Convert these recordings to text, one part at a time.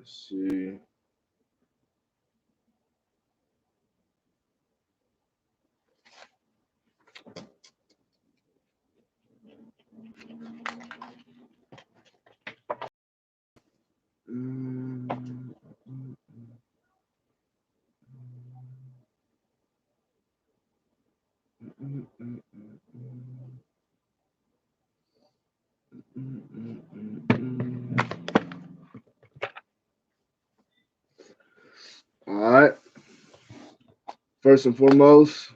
Let's see. Mm, mm, mm, mm, mm, mm, mm. All right. First and foremost,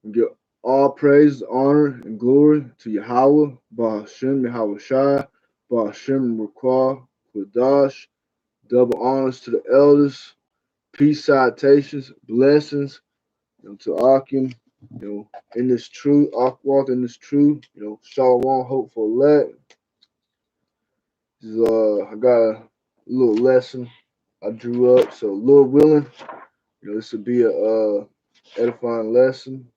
we give all praise, honor, and glory to Yahweh, Ba'ashem, Yahweh Shai, Ba'ashem, Raquah, Quadash. Double honors to the elders, peace, citations, blessings, to Akim, in this truth, Ak walk in this truth, Shalom, hope for elect. I got a little lesson I drew up, so Lord willing, this will be a edifying lesson.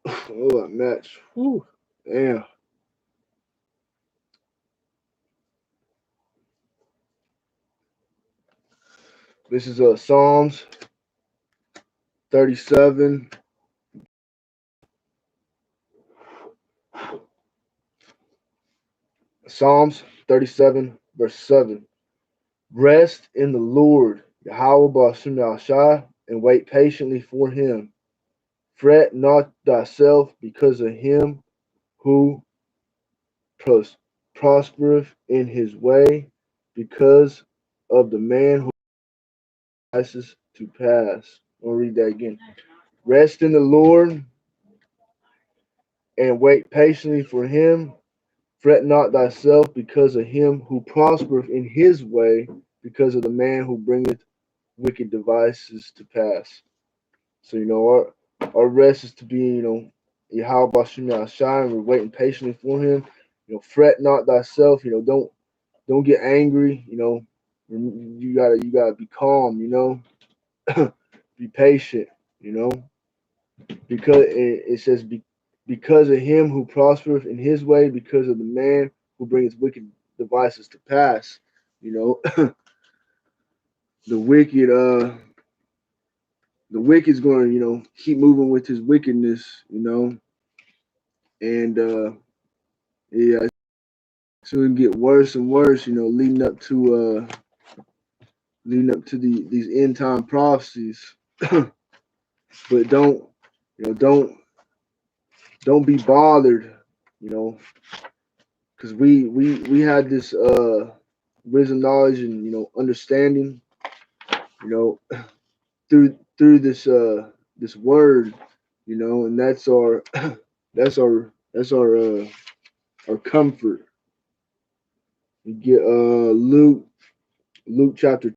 Oh, that match. Whew. Damn. This is Psalms 37. Psalms 37, verse 7. Rest in the Lord, Yahweh Ba'ashem Yahshai, and wait patiently for him. Fret not thyself because of him who prospereth in his way, because of the man who rises to pass. I'll read that again. Rest in the Lord and wait patiently for him. Fret not thyself because of him who prospereth in his way, because of the man who bringeth wicked devices to pass. So, our rest is to be, Yahweh Bashim Yahshai, and we're waiting patiently for him. Fret not thyself, don't get angry, you gotta be calm, be patient, because it says because of him who prospereth in his way, because of the man who brings wicked devices to pass. The wicked the wicked's going to keep moving with his wickedness, and yeah, it's going to get worse and worse, leading up to these end time prophecies. But don't be bothered, because we had this wisdom, knowledge, and understanding, you know through this word, and that's our our comfort. You get Luke chapter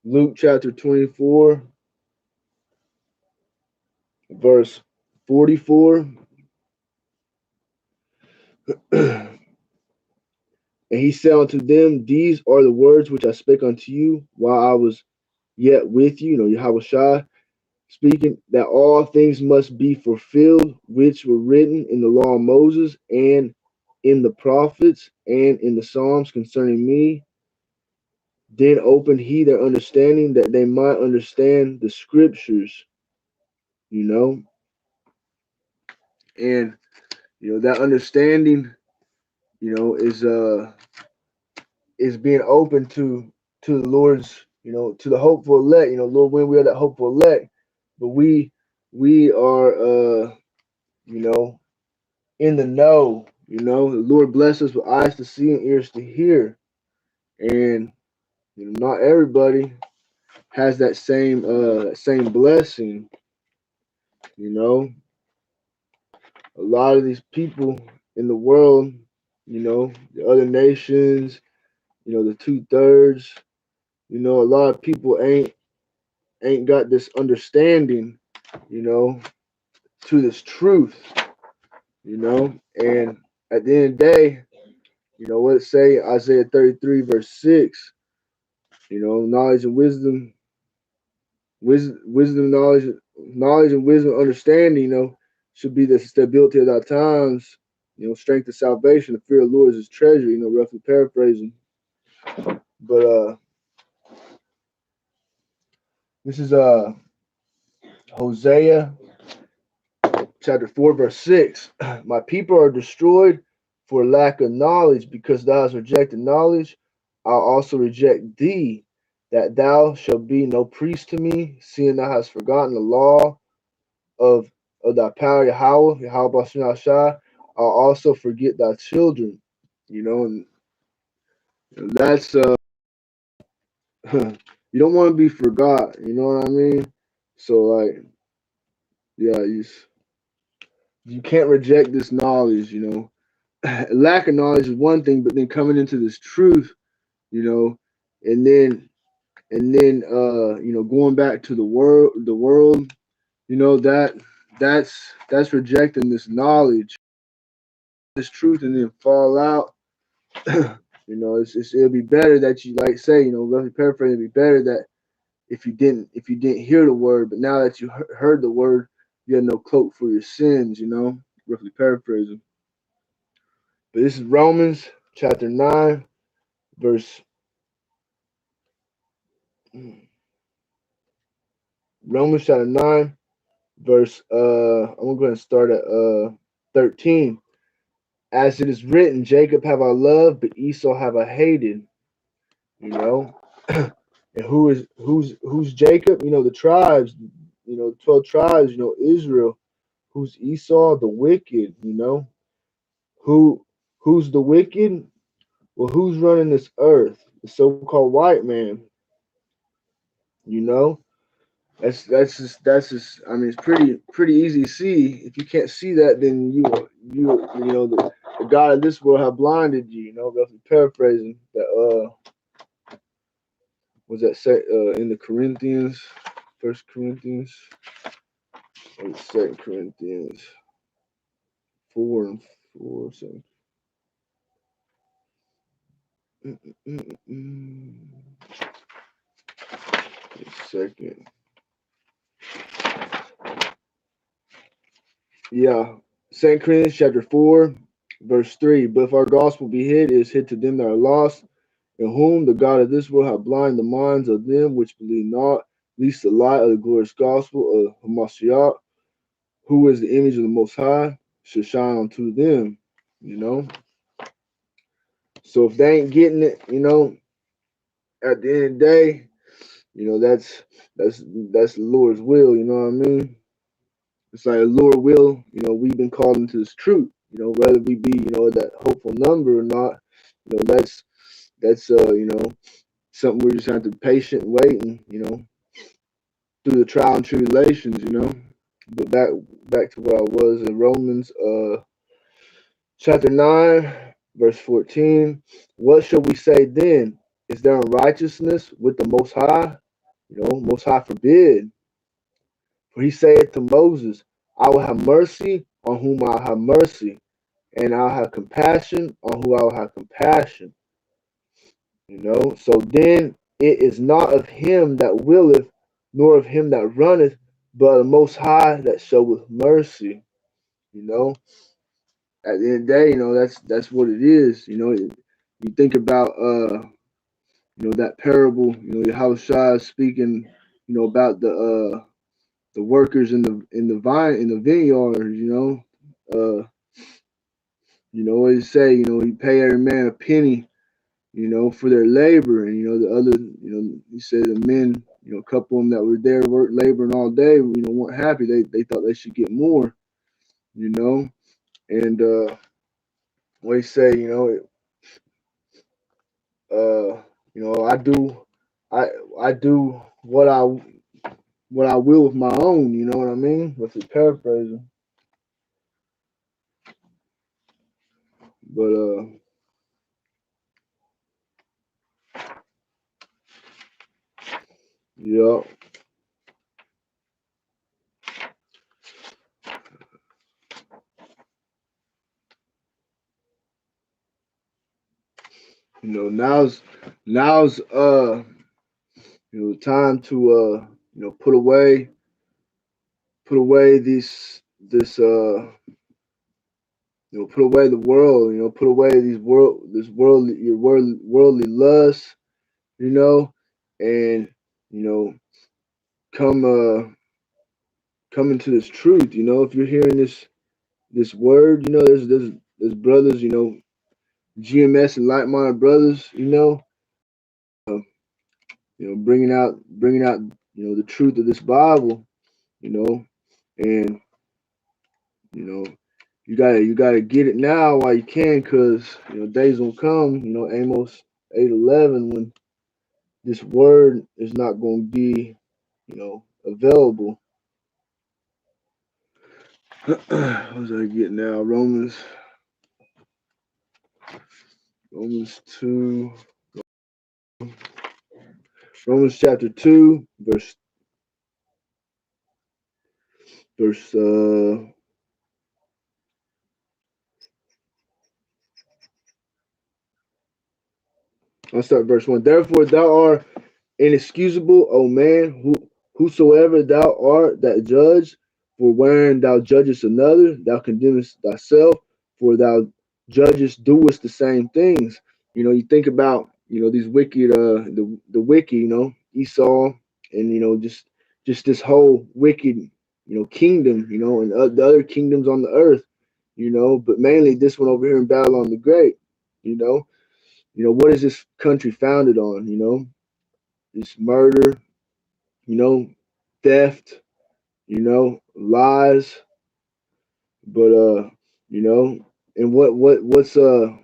Luke chapter 24, verse 44. And he said unto them, these are the words which I spake unto you while I was yet with you, Yahweh Shai, speaking, that all things must be fulfilled which were written in the law of Moses and in the prophets and in the Psalms concerning me. Then opened he their understanding that they might understand the scriptures, you know, and that understanding, is being open to the Lord's, to the hopeful elect, Lord, when we are that hopeful elect, but we are you know, in the know, the Lord bless us with eyes to see and ears to hear. And not everybody has that same blessing, you know. A lot of these people in the world, the other nations, the 2/3, a lot of people ain't got this understanding, you know, to this truth, and at the end of the day, what it say, Isaiah 33, verse 6, knowledge and wisdom, knowledge and wisdom, understanding, should be the stability of our times, strength of salvation. The fear of the Lord is his treasure. Roughly paraphrasing. But this is Hosea chapter 4, verse 6. My people are destroyed for lack of knowledge, because thou hast rejected knowledge. I'll also reject thee, that thou shalt be no priest to me, seeing thou hast forgotten the law of thy power, Yahweh Bashim Shai. I'll also forget thy children. And that's you don't want to be forgot. You know what I mean? So like, yeah, you can't reject this knowledge. Lack of knowledge is one thing, but then coming into this truth, you know, and then going back to the world, that's rejecting this knowledge, this truth, and then fall out. It'll be better that you, like, say, roughly paraphrasing, it'd be better that if you didn't hear the word, but now that you heard the word, you had no cloak for your sins. Roughly paraphrasing. But this is Romans chapter 9, verse Romans chapter 9, verse I'm gonna go ahead and start at 13. As it is written, Jacob have I loved, but Esau have I hated. You know, and who's Jacob? The tribes. 12 tribes. Israel. Who's Esau? The wicked. Who's the wicked? Well, who's running this earth? The so-called white man. You know, that's just. I mean, it's pretty easy to see. If you can't see that, then the God of this world have blinded you. Roughly paraphrasing that. Was that set in the Corinthians, First Corinthians, or Second Corinthians 4:4. So, second. Yeah, Second Corinthians chapter 4, verse 3. But if our gospel be hid, it is hid to them that are lost, in whom the God of this world hath blinded the minds of them which believe not, lest the light of the glorious gospel of Hamashiach, who is the image of the Most High, should shine unto them. So if they ain't getting it, at the end of the day, that's the Lord's will. You know what I mean? It's like a Lord will. We've been called into this truth. Whether we be that hopeful number or not. That's something we just have to be patient and wait, and through the trial and tribulations. But back to what I was in Romans chapter 9, verse 14. What shall we say then? Is there unrighteousness with the Most High? Most High forbid. For he saith to Moses, I will have mercy on whom I will have mercy, and I'll have compassion on whom I will have compassion. So then it is not of him that willeth, nor of him that runneth, but of the Most High that showeth mercy. At the end of the day, that's what it is. You think about that parable, Yahushua speaking, about the workers in the vineyard, what he say, he pay every man a penny, for their labor. And the other, he said the men, a couple of them that were there laboring all day, weren't happy. They thought they should get more, and what he say, I do what I will with my own. You know what I mean? With the paraphrasing, but yeah, now's time to put away this put away the world, put away worldly lusts, and come come into this truth. If you're hearing this word, there's brothers, GMS and like-minded brothers, uh, bringing out the truth of this Bible, you know, and you know you gotta get it now while you can, cause days will come, Amos 8:11, when this word is not going to be, available. What was I getting now? Romans 2, Romans chapter 2, verse I'll start verse 1. Therefore thou art inexcusable, O man, whosoever thou art that judge, for wherein thou judgest another, thou condemnest thyself, for thou judgest, doest the same things. You think about, these wicked, the wicked, Esau, and just this whole wicked, kingdom, and the other kingdoms on the earth, but mainly this one over here in Babylon the Great, you know. What is this country founded on? It's murder, theft, lies, but and what's the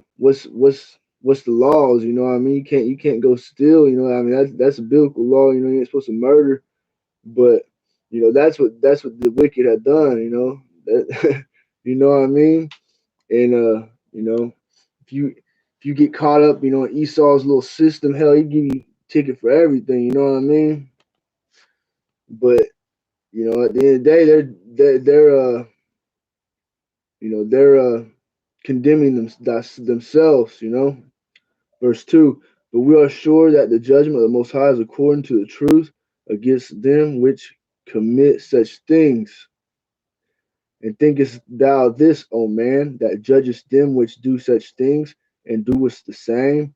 laws? What I mean, you can't go steal. I mean, that's a biblical law. You ain't supposed to murder, but that's what the wicked had done. That what I mean, and if you get caught up, in Esau's little system, hell, he give you a ticket for everything. You know what I mean? But at the end of the day, they're condemning themselves. Verse 2. But we are sure that the judgment of the Most High is according to the truth against them which commit such things. And thinkest thou this, O man, that judgest them which do such things, and doest the same,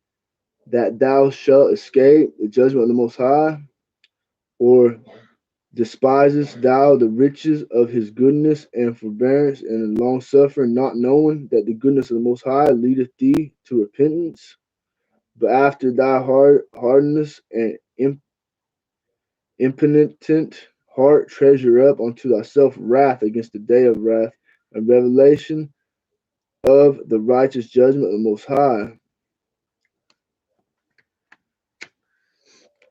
that thou shalt escape the judgment of the Most High? Or despisest thou the riches of his goodness and forbearance and long suffering, not knowing that the goodness of the Most High leadeth thee to repentance? But after thy hardness and impenitent heart, treasure up unto thyself wrath against the day of wrath and revelation of the righteous judgment of the Most High.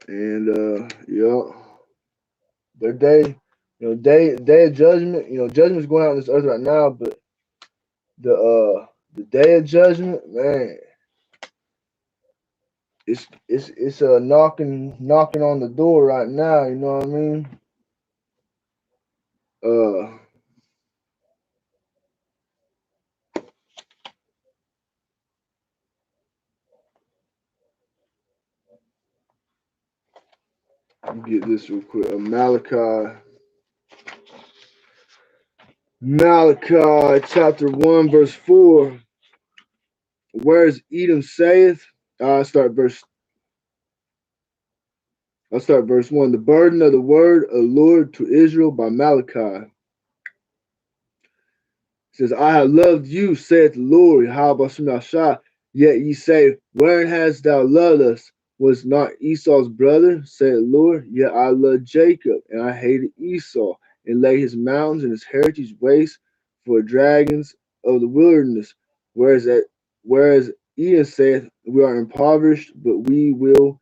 And their day, day of judgment. Judgment's going out on this earth right now, but the day of judgment, man, it's knocking on the door right now. You know what I mean? Uh, get this real quick. Malachi chapter 1 verse 4. Whereas Edom saith, I'll start verse 1. The burden of the word of the Lord to Israel by Malachi. It says, I have loved you, saith the Lord, yet ye say, wherein hast thou loved us? Was not Esau's brother, saith the Lord? Yet I loved Jacob, and I hated Esau, and laid his mountains and his heritage waste for dragons of the wilderness. Whereas Edom saith, we are impoverished, but we will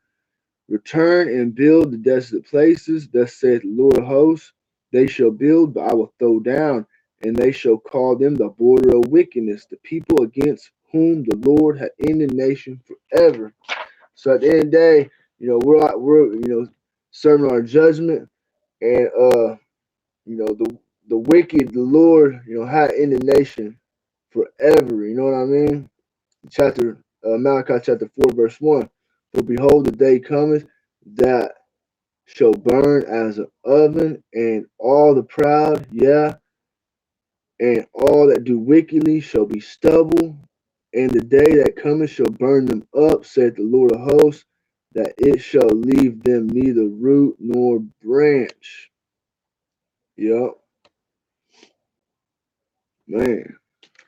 return and build the desolate places. Thus saith the Lord of hosts, they shall build, but I will throw down, and they shall call them the border of wickedness, the people against whom the Lord had indignation forever. So at the end of the day, we're serving our judgment, and the wicked, the Lord, had indignation forever. You know what I mean? Malachi chapter 4 verse 1. For behold, the day cometh that shall burn as an oven, and all the proud, and all that do wickedly shall be stubble, and the day that cometh shall burn them up, saith the Lord of hosts, that it shall leave them neither root nor branch. Yup, man.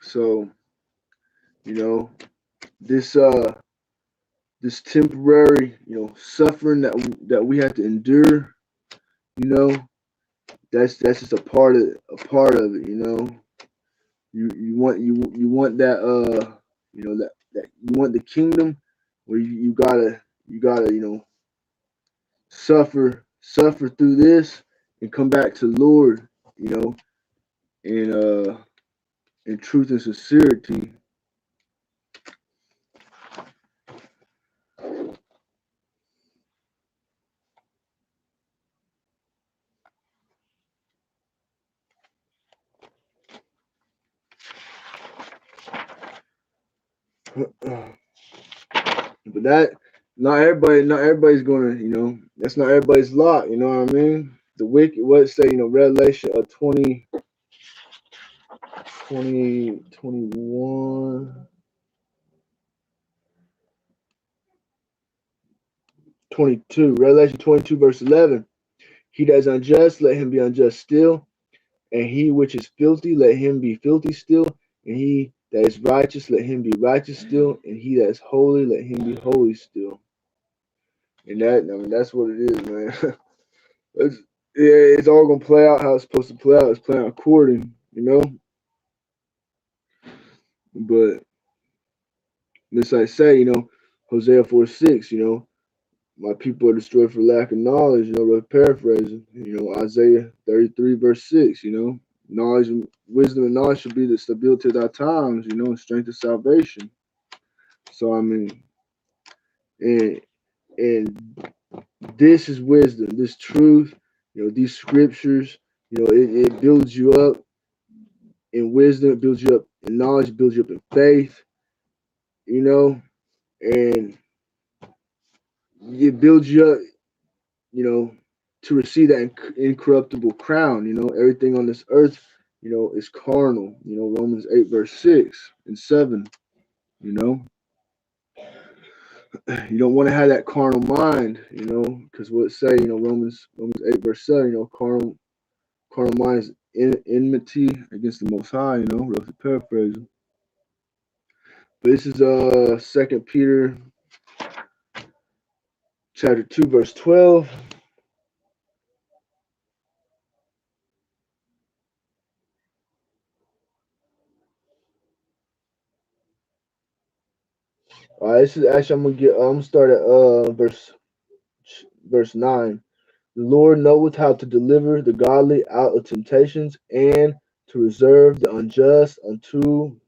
So, you know, this this temporary, suffering that we have to endure, you know, that's just a part of it, you want that that you want the kingdom where you gotta suffer through this and come back to the Lord, you know, in in truth and sincerity. But that not everybody's gonna, that's not everybody's lot, you know what I mean? The wicked, what it say, Revelation 21, 22, Revelation 22 verse 11. He that is unjust, let him be unjust still, and he which is filthy, let him be filthy still, and he that is righteous, let him be righteous still, and he that is holy, let him be holy still. And that's what it is, man. it's, yeah, it's all gonna play out how it's supposed to play out. It's playing out according, But as I say, Hosea 4:6, my people are destroyed for lack of knowledge, paraphrasing, Isaiah 33 verse 6, knowledge and wisdom and knowledge should be the stability of our times, and strength of salvation. So I mean, and and this is wisdom, this truth, these scriptures, it builds you up in wisdom, it builds you up in knowledge, it builds you up in faith, and it builds you up, to receive that incorruptible crown. Everything on this earth, is carnal. Romans 8 verse 6 and 7. You know, you don't want to have that carnal mind. Because what it say, Romans 8 verse 7. Carnal mind is enmity against the Most High. Roughly paraphrasing. But this is Second Peter chapter 2 verse 12. All right, this is actually I'm gonna start at verse 9. The Lord knoweth how to deliver the godly out of temptations, and to reserve the unjust unto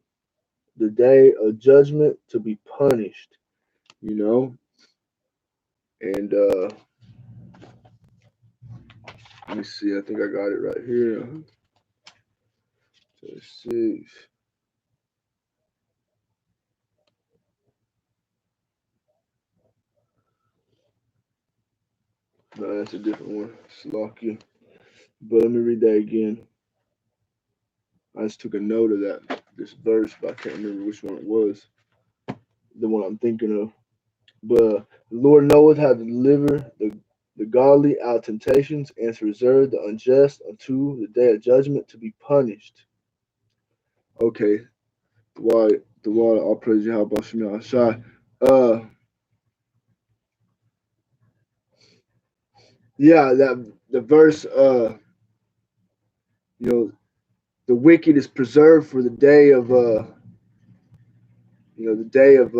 the day of judgment to be punished. You know, and let me see. I think I got it right here. 6. No, that's a different one. Slocky. But let me read that again. I just took a note of this verse, but I can't remember which one it was. The one I'm thinking of. But the Lord knoweth how to deliver the godly out of temptations, and to reserve the unjust unto the day of judgment to be punished. Okay, the water, all praise Yahweh Shemel Shai. Yeah, that the verse, you know, the wicked is preserved for the day of, the day of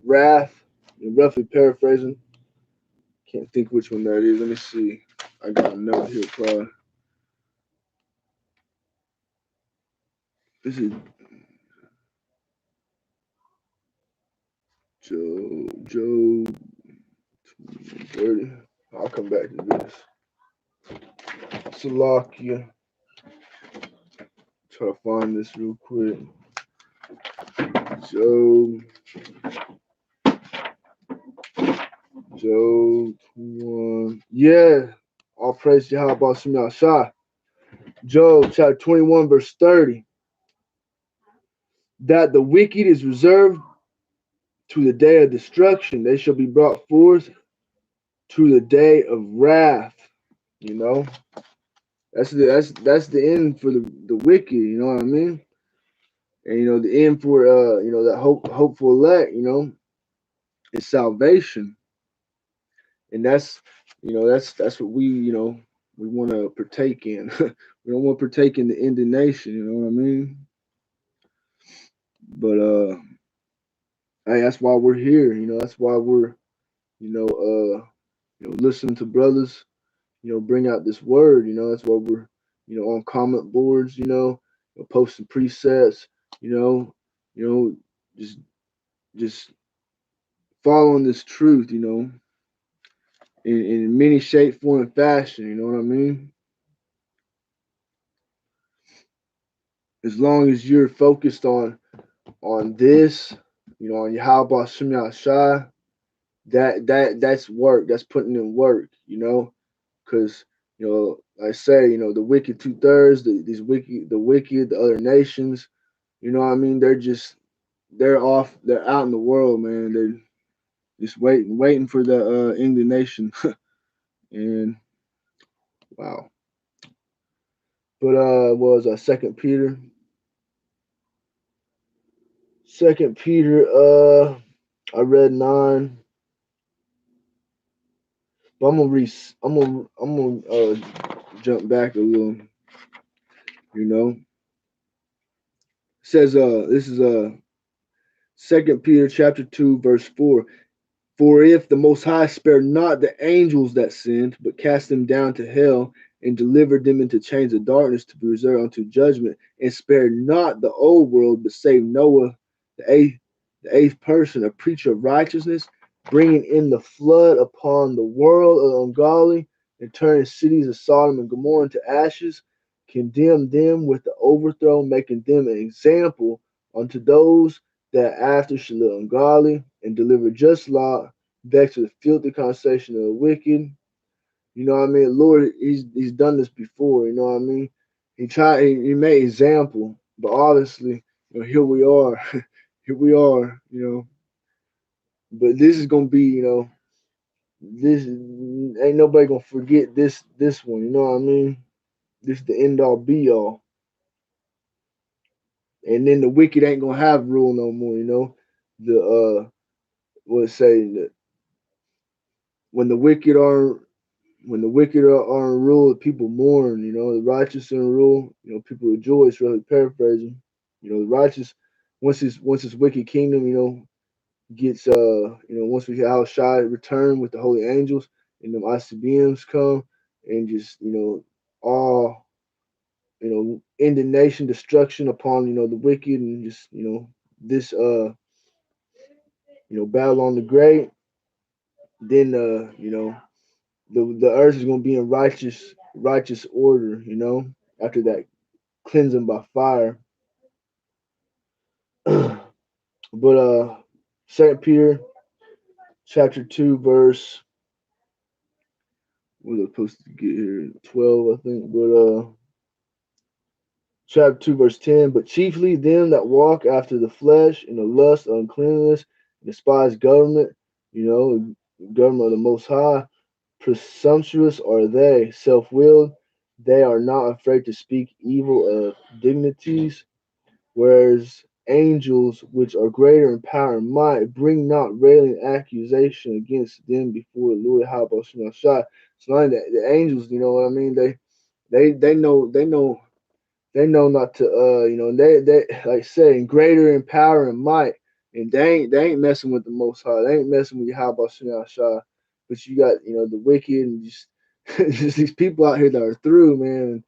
wrath. Roughly paraphrasing, can't think which one that is. Let me see. I got a note here, probably. This is Job 30. I'll come back to this. Salakia. Try to find this real quick. Job 21. Yeah. All praise to Yahweh Shah. Job chapter 21, verse 30. that the wicked is reserved to the day of destruction. They shall be brought forth to the day of wrath. You know, that's the end for the wicked. You know what I mean? And the end for that hopeful elect. Is salvation, and that's what we want to partake in. We don't want to partake in the indignation. You know what I mean? But hey, that's why we're here. That's why we're listening to brothers. Bring out this word. That's why we're on comment boards. Posting precepts. You know, you know, just following this truth. In many shape, form, and fashion. You know what I mean? As long as you're focused on this, on Yahweh Shem Shai, that's work. That's putting in work. Because I say, the wicked 2/3, the wicked, the other nations. You know what I mean? They're out in the world, man. They're just waiting for the indignation. And wow. But was Second Peter, I read 9, but I'm gonna jump back a little. You know, it says this is Second Peter chapter 2 verse 4. For if the Most High spared not the angels that sinned, but cast them down to hell, and delivered them into chains of darkness to be reserved unto judgment, and spared not the old world, but saved Noah, the eighth person, a preacher of righteousness, bringing in the flood upon the world of the ungodly, and turning cities of Sodom and Gomorrah into ashes, condemned them with the overthrow, making them an example unto those that after shall live ungodly, and deliver just Lot, vexed with the filthy conversation of the wicked. You know what I mean? Lord, he's done this before. You know what I mean? He made example, but obviously, here we are, here we are. But this is gonna be, this ain't nobody gonna forget this one. You know what I mean? This is the end all be all, and then the wicked ain't gonna have rule no more. The what it say that when the wicked are are in rule, people mourn. The righteous are in rule. People rejoice. Really paraphrasing. The righteous, once this wicked kingdom, gets once we how shy return with the holy angels and them ICBMs come and just all indignation, destruction upon the wicked, and just this Babylon the Great. Then the earth is going to be in righteous order. After that cleansing by fire. But Second Peter chapter 2 verse, what was I supposed to get here? 12, I think. But chapter 2 verse 10. But chiefly them that walk after the flesh in the lust of uncleanness, despise government. Government of the Most High. Presumptuous are they, self-willed. They are not afraid to speak evil of dignities, whereas angels, which are greater in power and might, bring not railing accusation against them before the Lord. How about Shah? It's not that the angels, you know what I mean? They know not to they like saying greater in power and might, and they ain't messing with the Most High. They ain't messing with how about Shah. But you got the wicked and just just these people out here that are through, man,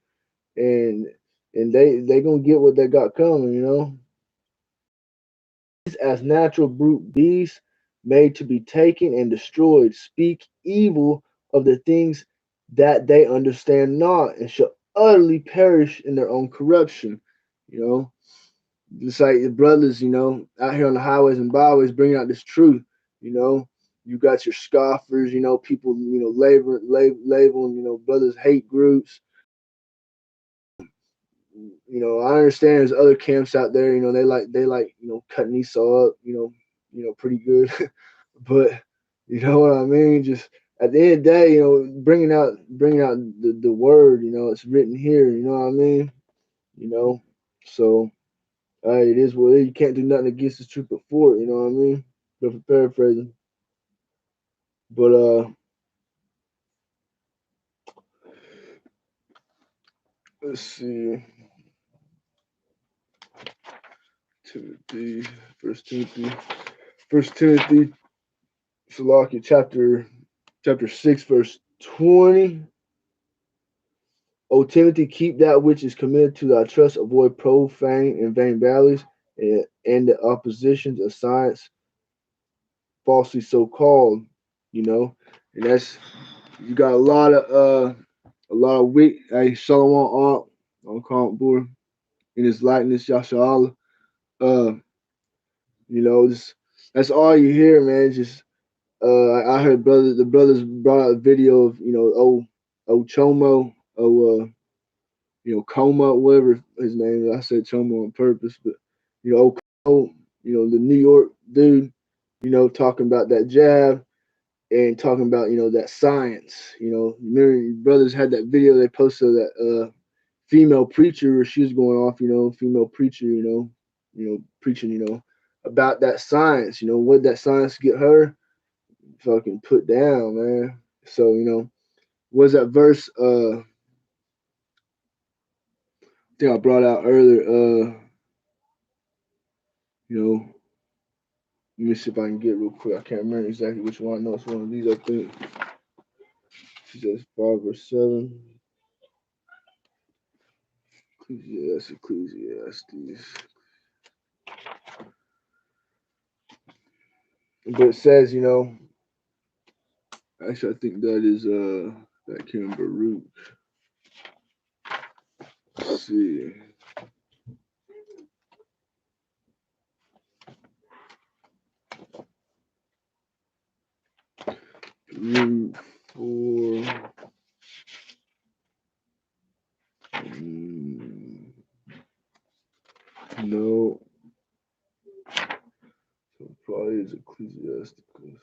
and they gonna get what they got coming. As natural brute beasts made to be taken and destroyed, speak evil of the things that they understand not, and shall utterly perish in their own corruption. You know, just like the brothers, out here on the highways and byways bringing out this truth. You got your scoffers, people, labeling, brothers hate groups, I understand there's other camps out there. They like cutting Esau up. Pretty good. But you know what I mean. Just at the end of the day, bringing out the word. It's written here. You know what I mean. You know, so it is what it is. You can't do nothing against the truth but for it. You know what I mean. But for paraphrasing, but let's see. Timothy, First Timothy, Salakia, chapter 6, verse 20. O Timothy, keep that which is committed to thy trust. Avoid profane and vain valleys and the oppositions of science, falsely so called. You know, and that's you got a lot of weak. Hey, Shalom, on Boer in his likeness, Yasha. Uh, just that's all you hear, man. Just I heard the brothers brought out a video of Chomo, Coma, whatever his name is. I said Chomo on purpose, but Cole, the New York dude, talking about that jab and talking about that science. Remember your brothers had that video they posted of that female preacher where she was going off, female preacher, preaching, about that science. What that science get her fucking put down, man. So was that verse? I think I brought out earlier. Let me see if I can get it real quick. I can't remember exactly which one. I know it's one of these. I think she says 5 verse 7. Ecclesiastes. But it says, actually, I think that is that came Baruch. Let's see. Baruch 4. No. So probably is Ecclesiasticus.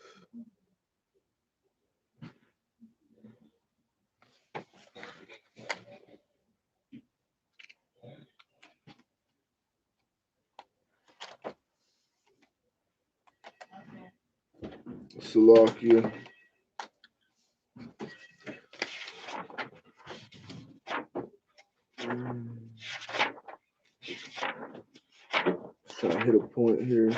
Salakia. Trying to hit a point here.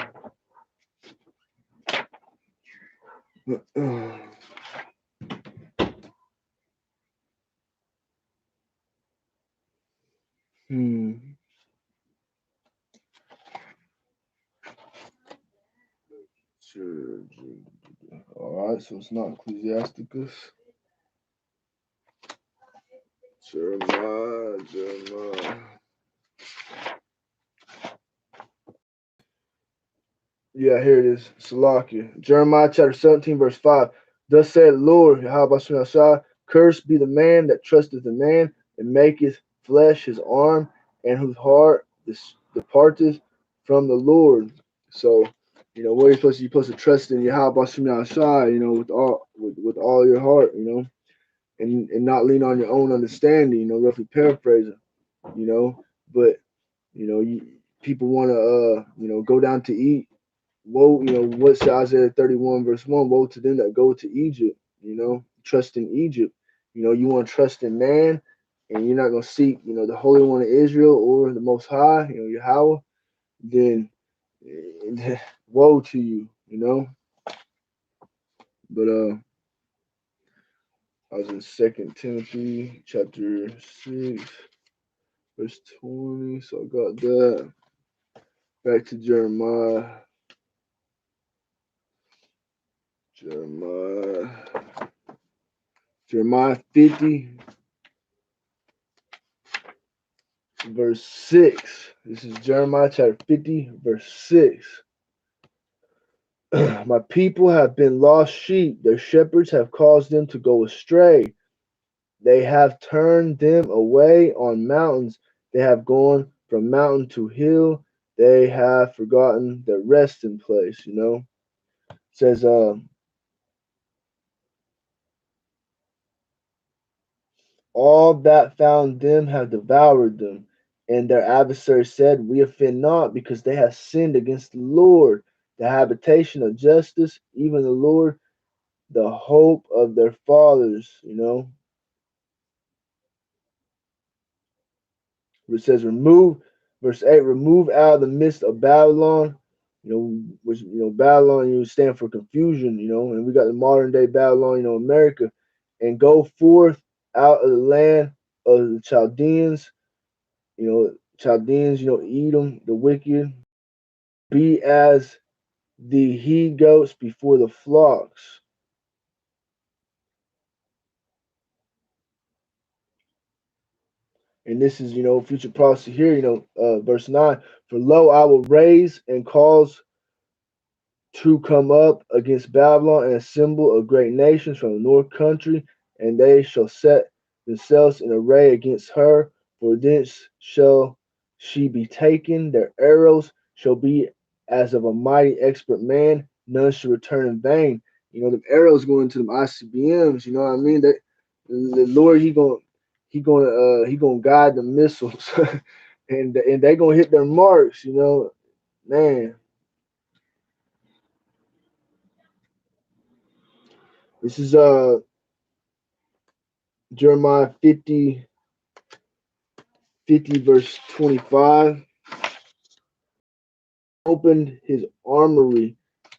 Sure. All right, so it's not Ecclesiasticus. Jeremiah. Yeah, here it is. Salakia. Jeremiah chapter 17, verse 5. Thus said Lord, Yahweh, cursed be the man that trusteth in man, and maketh flesh his arm, and whose heart departeth from the Lord. So, what are you supposed to? You're supposed to trust in Yahweh, with all your heart, and not lean on your own understanding, roughly paraphrasing, but people want to go down to eat. Woe, what's Isaiah 31 verse 1? Woe to them that go to Egypt, trust in Egypt. You want to trust in man, and you're not going to seek, the Holy One of Israel or the Most High, Yahweh, then woe to you, But I was in 2 Timothy chapter 6, verse 20, so I got that. Back to Jeremiah. Jeremiah 50, verse 6. This is Jeremiah chapter 50, verse 6. My people have been lost sheep. Their shepherds have caused them to go astray. They have turned them away on mountains They have gone from mountain to hill. They have forgotten their resting place. It says, all that found them have devoured them. And their adversaries said, we offend not, because they have sinned against the Lord, the habitation of justice, even the Lord, the hope of their fathers. It says, remove, verse 8, remove out of the midst of Babylon, which, Babylon, stand for confusion, and we got the modern day Babylon, America, and go forth out of the land of the Chaldeans, Chaldeans, Edom, the wicked, be as the he goats before the flocks. And this is, future prophecy here, verse 9. For lo, I will raise and cause to come up against Babylon and assemble a great nations from the north country, and they shall set themselves in array against her, for thence shall she be taken. Their arrows shall be as of a mighty expert man, none shall return in vain. The arrows going to them ICBMs, you know what I mean? That the Lord he gonna guide the missiles and they gonna hit their marks, man. This is Jeremiah 50 verse 25. Opened his armory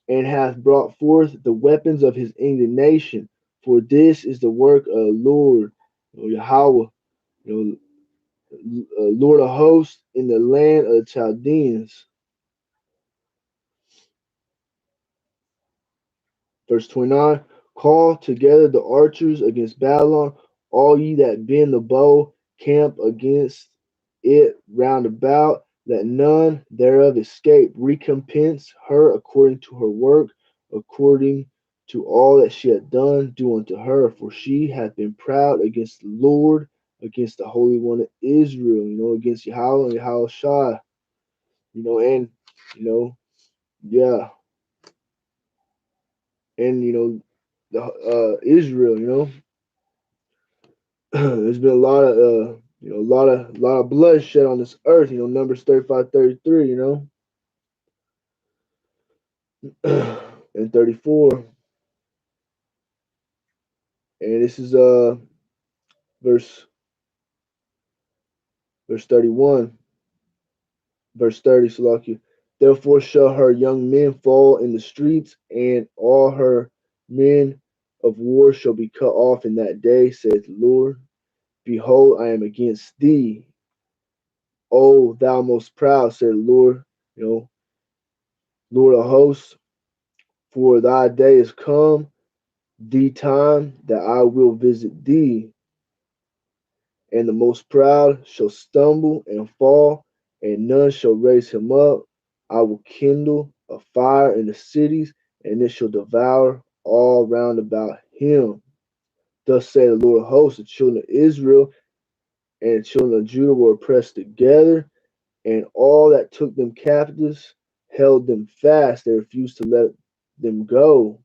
and hath brought forth the weapons of his indignation. For this is the work of the Lord, Yahweh, Lord of hosts in the land of the Chaldeans. Verse 29, call together the archers against Babylon, all ye that bend the bow, camp against it round about, that none thereof escape. Recompense her according to her work, according to all that she hath done, do unto her, for she hath been proud against the Lord, against the Holy One of Israel, against Yahweh and Yahweh Shai, and, yeah, and, the Israel, there's been a lot of a lot of bloodshed on this earth, Numbers 35, 33, and 34. And this is verse verse 31, verse 30, Salakia. Therefore shall her young men fall in the streets, and all her men of war shall be cut off in that day, saith the Lord. Behold, I am against thee, O thou most proud, said the Lord, Lord of hosts, for thy day is come, the time that I will visit thee, and the most proud shall stumble and fall, and none shall raise him up. I will kindle a fire in the cities, and it shall devour all round about him. Thus say the Lord of hosts, the children of Israel and the children of Judah were oppressed together, and all that took them captives held them fast. They refused to let them go.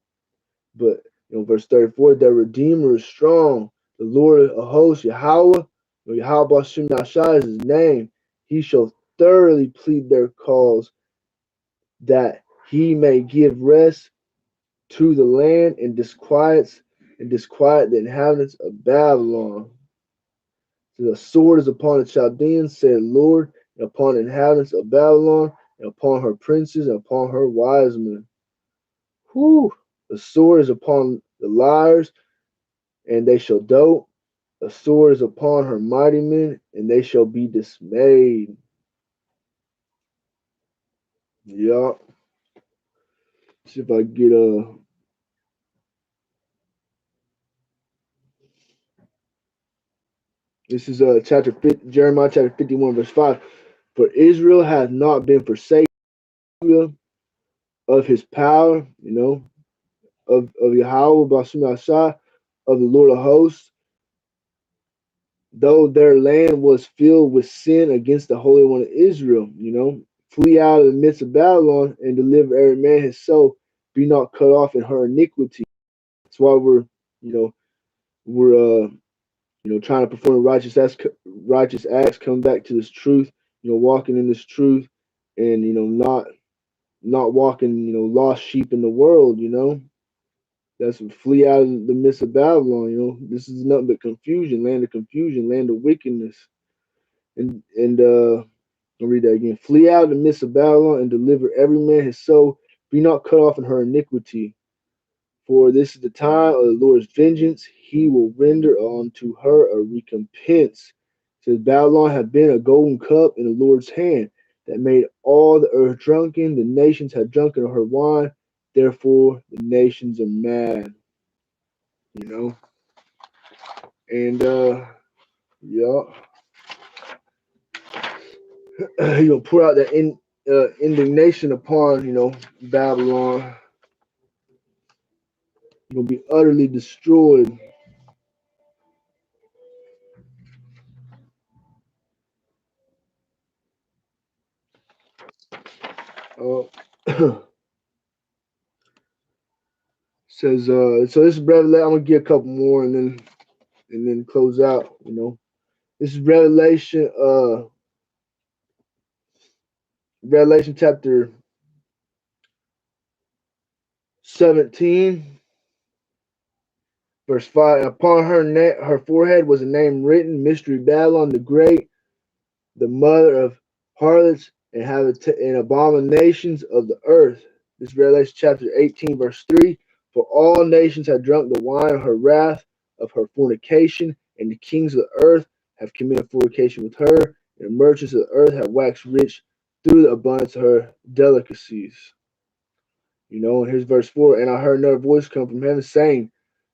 But verse 34, their Redeemer is strong. The Lord of hosts, Yahweh, or Yahweh Bashim Nashai is his name. He shall thoroughly plead their cause, that he may give rest to the land and disquiet the inhabitants of Babylon. So the sword is upon the Chaldeans, said the Lord, and upon the inhabitants of Babylon, and upon her princes, and upon her wise men. Whew! The sword is upon the liars, and they shall dote. A sword is upon her mighty men, and they shall be dismayed. Yeah. See if I get this is chapter 50, Jeremiah chapter 51, verse 5. For Israel hath not been forsaken of his power, of Yahweh Basum Asah, of the Lord of hosts, though their land was filled with sin against the Holy One of Israel. Flee out of the midst of Babylon and deliver every man his soul. Be not cut off in her iniquity. That's why we're trying to perform righteous acts, come back to this truth. Walking in this truth, and not walking, lost sheep in the world. That's what flee out of the midst of Babylon. This is nothing but confusion, land of wickedness. And I'll read that again. Flee out of the midst of Babylon and deliver every man his soul. Be not cut off in her iniquity. For this is the time of the Lord's vengeance. He will render unto her a recompense. Says Babylon had been a golden cup in the Lord's hand that made all the earth drunken. The nations had drunken of her wine. Therefore, the nations are mad. You know, and yeah, he gonna pour out that indignation upon Babylon. You're gonna be utterly destroyed. Uh, says so this is Revelation. I'm gonna get a couple more and then close out. This is Revelation chapter 17, verse 5. And upon her forehead was a name written, Mystery Babylon the Great, the mother of harlots and abominations of the earth. This is Revelation chapter 18, verse 3. For all nations have drunk the wine of her wrath, of her fornication, and the kings of the earth have committed fornication with her, and the merchants of the earth have waxed rich through the abundance of her delicacies. And here's verse 4. And I heard another voice come from heaven saying,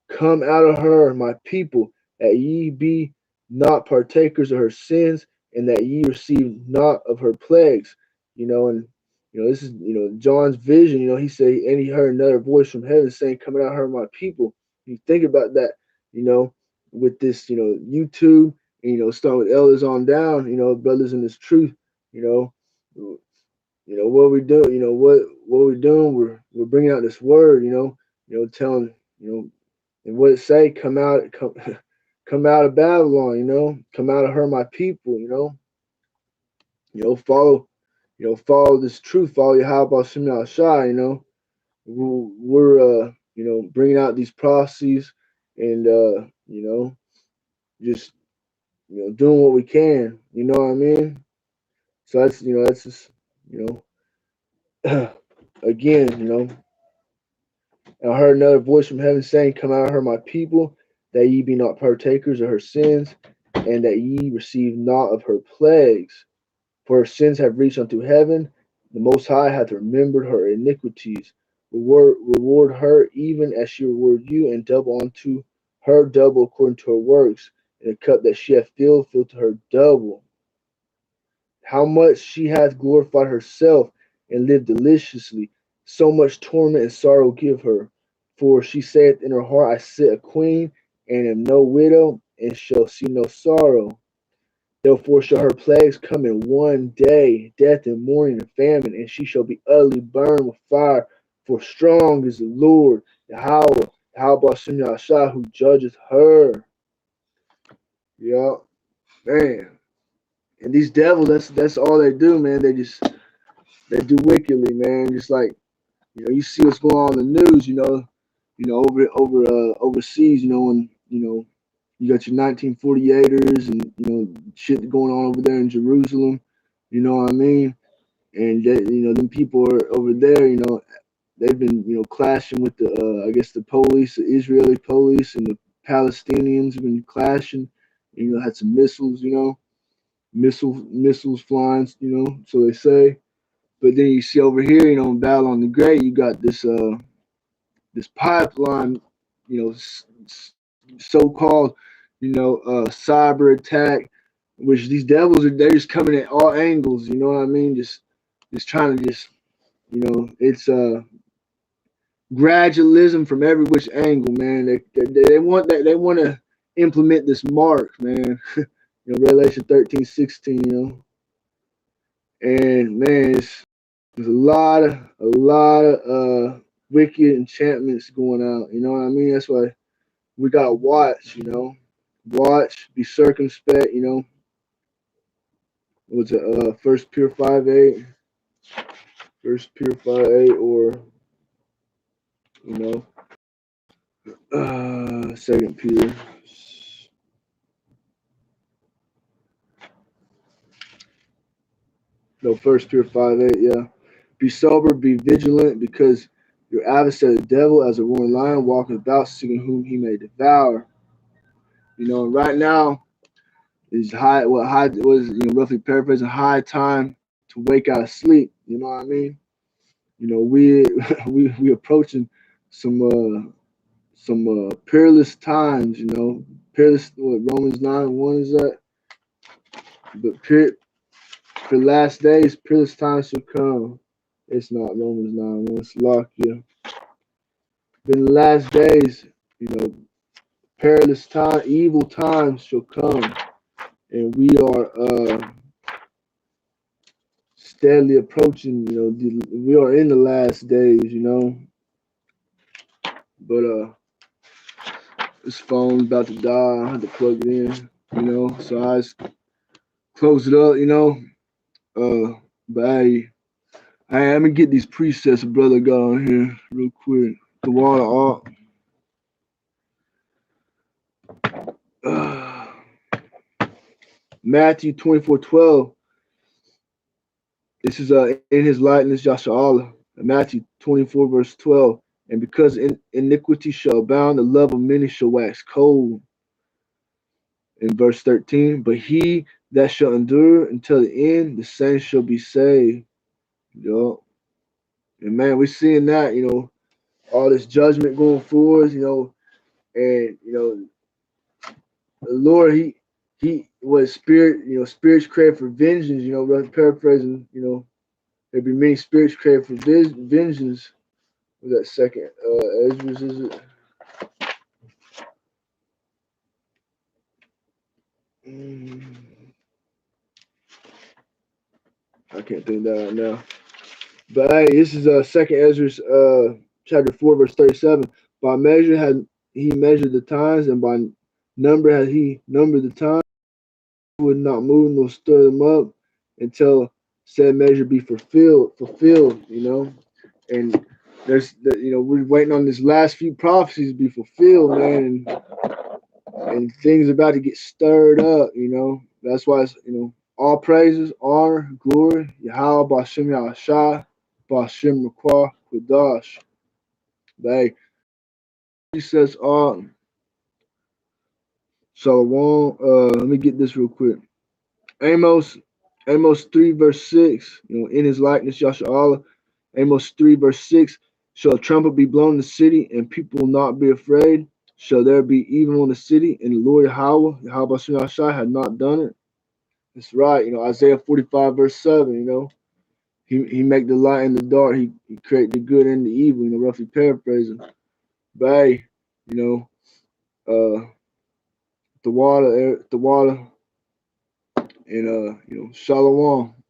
Come out of her, my people, that ye be not partakers of her sins, and that ye receive not of her plagues. And this is John's vision. He said, and he heard another voice from heaven saying, Come out of her, my people. You think about that, with this, YouTube, and starting with elders on down, brothers in this truth, you know, what we do, what we're doing, we're bringing out this word, telling, and what it say, come out of Babylon, come out of her, my people, follow this truth, follow Yahweh Shem Shai, we're bringing out these prophecies and just doing what we can, you know what I mean? So that's just again, and I heard another voice from heaven saying, Come out of her, my people, that ye be not partakers of her sins, and that ye receive not of her plagues. For her sins have reached unto heaven. The Most High hath remembered her iniquities. Reward her even as she rewarded you, and double unto her double according to her works. And the cup that she hath filled, fill to her double. How much she hath glorified herself and lived deliciously, so much torment and sorrow give her. For she saith in her heart, I sit a queen, and am no widow, and shall see no sorrow. Therefore shall her plagues come in one day, death and mourning and famine, and she shall be utterly burned with fire. For strong is the Lord, Yahweh Bashem Yahshua, who judgeth her. Yeah, man. And these devils, that's all they do, man. They do wickedly, man. Just like you see what's going on in the news, overseas, when you got your 1948ers and shit going on over there in Jerusalem, you know what I mean? And they, them people are over there, they've been clashing with the I guess the police, the Israeli police, and the Palestinians have been clashing. Had some missiles, missiles flying, so they say. But then you see over here, in Babylon the Great, you got this pipeline, so-called, cyber attack, which these devils they're just coming at all angles. You know what I mean? Just trying to it's gradualism from every which angle, man. They want that. They want to implement this mark, man. Revelation 13:16, and man, there's a lot of wicked enchantments going out. You know what I mean? That's why we gotta watch. Watch, be circumspect. Was it First Peter 5:8? First Peter 5:8, or you know, Second Peter. No, First Peter 5:8. Yeah, be sober, be vigilant, because your adversary, the devil, as a roaring lion, walking about, seeking whom he may devour. Right now is high. What high was roughly paraphrasing, high time to wake out of sleep. You know what I mean? We we approaching some peerless times. Peerless. What Romans 9:1 is that? But for last days, peerless times shall come. It's not Romans 9:1. It's Lakia. In the last days, perilous time, evil times shall come, and we are steadily approaching. We are in the last days. But this phone's about to die. I had to plug it in. So I just close it up. But hey, let me get these presets brother got on here real quick. The water off. Matthew 24:12. This is in his likeness, Yasha'Allah. Matthew 24:12. And because iniquity shall abound, the love of many shall wax cold. In verse 13, but he that shall endure until the end, the same shall be saved. Yo. And man, we're seeing that, all this judgment going forward, and the Lord, he was spirit, spirits crave for vengeance, paraphrasing, there be many spirits crave for vengeance. Was that second? Ezra's, is it? I can't think that right now. But hey, this is second Ezra's chapter 4, verse 37. By measure had he measured the times, and by number had he numbered the times. He would not move nor stir them up until said measure be fulfilled. And we're waiting on this last few prophecies to be fulfilled, man, and things about to get stirred up. That's why it's, all praises, honor, glory, Yahweh, Bashem Yahshai, Bashem Rakwa, Kudash. Hey, he says, Shalom, let me get this real quick. Amos 3, verse 6, in his likeness, Yasha'Allah. Amos 3, verse 6, shall a trumpet be blown in the city, and people will not be afraid? Shall there be evil in the city, and the Lord Yahweh Bashem Yahshai, had not done it? That's right. Isaiah 45, verse 7, he make the light and the dark. He create the good and the evil, roughly paraphrasing. But hey, uh, the water, and, shalom.